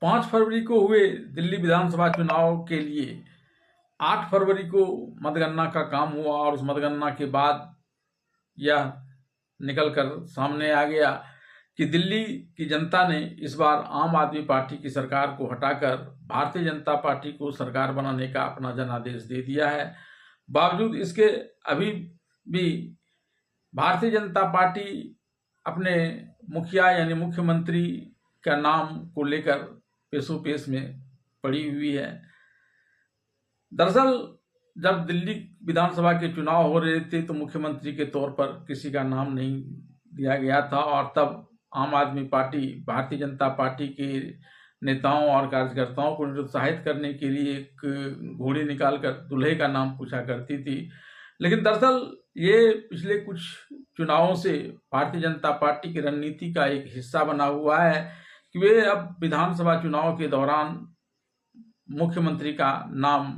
5 फरवरी को हुए दिल्ली विधानसभा चुनाव के लिए 8 फरवरी को मतगणना का काम हुआ और उस मतगणना के बाद यह निकलकर सामने आ गया कि दिल्ली की जनता ने इस बार आम आदमी पार्टी की सरकार को हटाकर भारतीय जनता पार्टी को सरकार बनाने का अपना जनादेश दे दिया है। बावजूद इसके अभी भी भारतीय जनता पार्टी अपने मुखिया यानी मुख्यमंत्री का नाम को लेकर पेशोपेश में पड़ी हुई है। दरअसल जब दिल्ली विधानसभा के चुनाव हो रहे थे तो मुख्यमंत्री के तौर पर किसी का नाम नहीं दिया गया था और तब आम आदमी पार्टी भारतीय जनता पार्टी के नेताओं और कार्यकर्ताओं को निरुत्साहित करने के लिए एक घोड़े निकालकर दूल्हे का नाम पूछा करती थी। लेकिन दरअसल ये पिछले कुछ चुनावों से भारतीय जनता पार्टी की रणनीति का एक हिस्सा बना हुआ है कि वे अब विधानसभा चुनाव के दौरान मुख्यमंत्री का नाम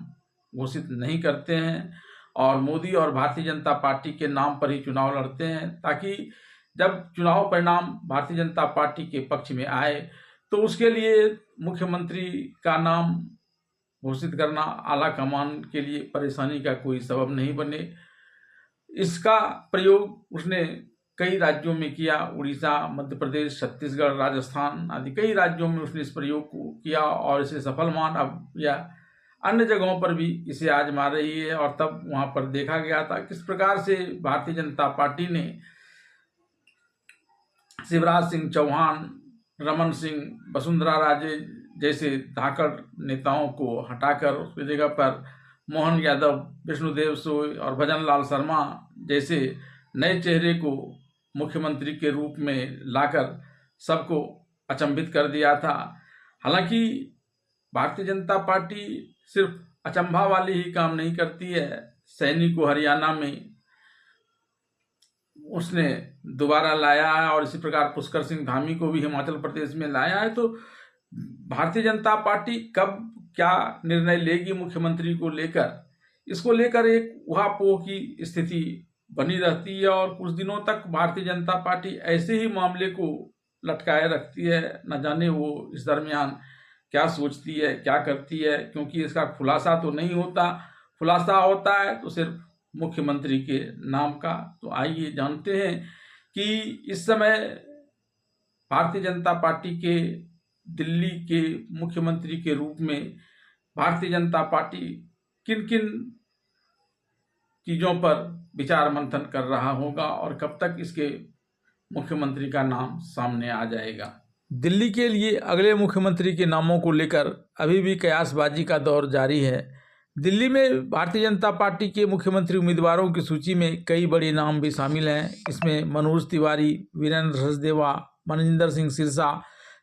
घोषित नहीं करते हैं और मोदी और भारतीय जनता पार्टी के नाम पर ही चुनाव लड़ते हैं, ताकि जब चुनाव परिणाम भारतीय जनता पार्टी के पक्ष में आए तो उसके लिए मुख्यमंत्री का नाम घोषित करना आला कमान के लिए परेशानी का कोई सबब नहीं बने। इसका प्रयोग उसने कई राज्यों में किया, उड़ीसा, मध्य प्रदेश, छत्तीसगढ़, राजस्थान आदि कई राज्यों में उसने इस प्रयोग को किया और इसे सफल मान अब यह अन्य जगहों पर भी इसे आजमा रही है। और तब वहां पर देखा गया था किस प्रकार से भारतीय जनता पार्टी ने शिवराज सिंह चौहान, रमन सिंह, वसुंधरा राजे जैसे धाकड़ नेताओं को हटाकर उसकी जगह पर मोहन यादव, विष्णुदेव सोय और भजन लाल शर्मा जैसे नए चेहरे को मुख्यमंत्री के रूप में लाकर सबको अचंभित कर दिया था। हालांकि भारतीय जनता पार्टी सिर्फ अचंभा वाली ही काम नहीं करती है। सैनी को हरियाणा में उसने दोबारा लाया है और इसी प्रकार पुष्कर सिंह धामी को भी हिमाचल प्रदेश में लाया है। तो भारतीय जनता पार्टी कब क्या निर्णय लेगी मुख्यमंत्री को लेकर, इसको लेकर एक उहापोह की स्थिति बनी रहती है और कुछ दिनों तक भारतीय जनता पार्टी ऐसे ही मामले को लटकाए रखती है। न जाने वो इस दरमियान क्या सोचती है, क्या करती है, क्योंकि इसका खुलासा तो नहीं होता। खुलासा होता है तो सिर्फ मुख्यमंत्री के नाम का। तो आइए जानते हैं कि इस समय भारतीय जनता पार्टी के दिल्ली के मुख्यमंत्री के रूप में भारतीय जनता पार्टी किन किन चीज़ों पर विचार मंथन कर रहा होगा और कब तक इसके मुख्यमंत्री का नाम सामने आ जाएगा। दिल्ली के लिए अगले मुख्यमंत्री के नामों को लेकर अभी भी कयासबाजी का दौर जारी है। दिल्ली में भारतीय जनता पार्टी के मुख्यमंत्री उम्मीदवारों की सूची में कई बड़े नाम भी शामिल हैं। इसमें मनोज तिवारी, वीरेंद्र सचदेवा, मनजिंदर सिंह सिरसा,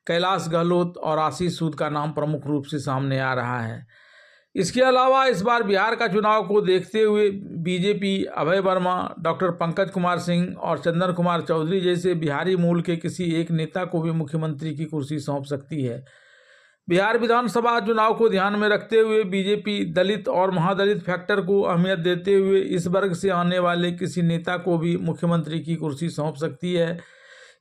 कैलाश गहलोत और आशीष सूद का नाम प्रमुख रूप से सामने आ रहा है। इसके अलावा इस बार बिहार का चुनाव को देखते हुए बीजेपी अभय वर्मा, डॉक्टर पंकज कुमार सिंह और चंदन कुमार चौधरी जैसे बिहारी मूल के किसी एक नेता को भी मुख्यमंत्री की कुर्सी सौंप सकती है। बिहार विधानसभा चुनाव को ध्यान में रखते हुए बीजेपी दलित और महादलित फैक्टर को अहमियत देते हुए इस वर्ग से आने वाले किसी नेता को भी मुख्यमंत्री की कुर्सी सौंप सकती है।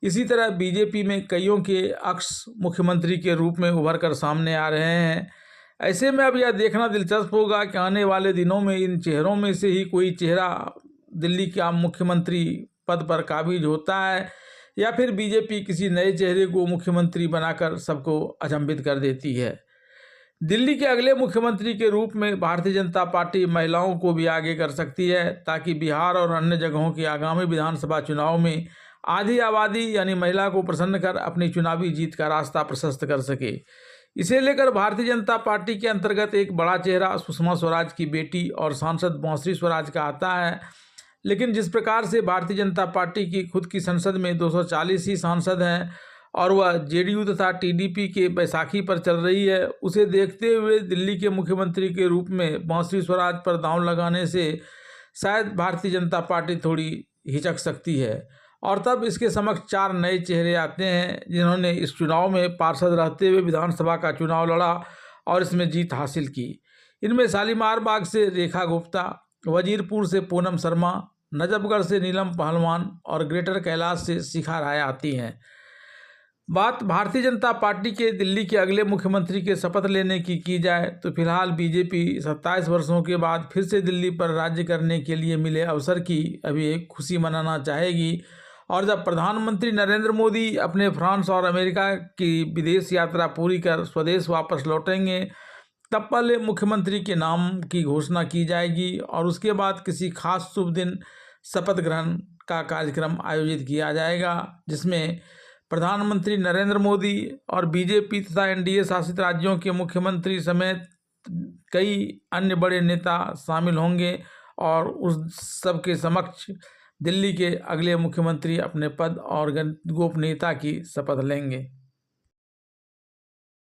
इसी तरह बीजेपी में कईयों के अक्स मुख्यमंत्री के रूप में उभर कर सामने आ रहे हैं। ऐसे में अब यह देखना दिलचस्प होगा कि आने वाले दिनों में इन चेहरों में से ही कोई चेहरा दिल्ली का मुख्यमंत्री पद पर काबिज होता है या फिर बीजेपी किसी नए चेहरे को मुख्यमंत्री बनाकर सबको अचंभित कर देती है। दिल्ली के अगले मुख्यमंत्री के रूप में भारतीय जनता पार्टी महिलाओं को भी आगे कर सकती है, ताकि बिहार और अन्य जगहों के आगामी विधानसभा चुनाव में आधी आबादी यानी महिला को प्रसन्न कर अपनी चुनावी जीत का रास्ता प्रशस्त कर सके। इसे लेकर भारतीय जनता पार्टी के अंतर्गत एक बड़ा चेहरा सुषमा स्वराज की बेटी और सांसद बांसुरी स्वराज का आता है। लेकिन जिस प्रकार से भारतीय जनता पार्टी की खुद की संसद में 240 ही सांसद हैं और वह जेडीयू तथा टीडीपी के बैसाखी पर चल रही है, उसे देखते हुए दिल्ली के मुख्यमंत्री के रूप में बांसुरी स्वराज पर दांव लगाने से शायद भारतीय जनता पार्टी थोड़ी हिचक सकती है। और तब इसके समक्ष 4 नए चेहरे आते हैं जिन्होंने इस चुनाव में पार्षद रहते हुए विधानसभा का चुनाव लड़ा और इसमें जीत हासिल की। इनमें शालीमार बाग से रेखा गुप्ता, वजीरपुर से पूनम शर्मा, नजफगढ़ से नीलम पहलवान और ग्रेटर कैलाश से शिखा राय आती हैं। बात भारतीय जनता पार्टी के दिल्ली के अगले मुख्यमंत्री के शपथ लेने की जाए तो फिलहाल बीजेपी 27 वर्षों के बाद फिर से दिल्ली पर राज्य करने के लिए मिले अवसर की अभी एक खुशी मनाना चाहेगी। और जब प्रधानमंत्री नरेंद्र मोदी अपने फ्रांस और अमेरिका की विदेश यात्रा पूरी कर स्वदेश वापस लौटेंगे, तब पहले मुख्यमंत्री के नाम की घोषणा की जाएगी और उसके बाद किसी खास शुभ दिन शपथ ग्रहण का कार्यक्रम आयोजित किया जाएगा, जिसमें प्रधानमंत्री नरेंद्र मोदी और बीजेपी तथा एनडीए शासित राज्यों के मुख्यमंत्री समेत कई अन्य बड़े नेता शामिल होंगे और उस सबके समक्ष दिल्ली के अगले मुख्यमंत्री अपने पद और गोपनीयता की शपथ लेंगे।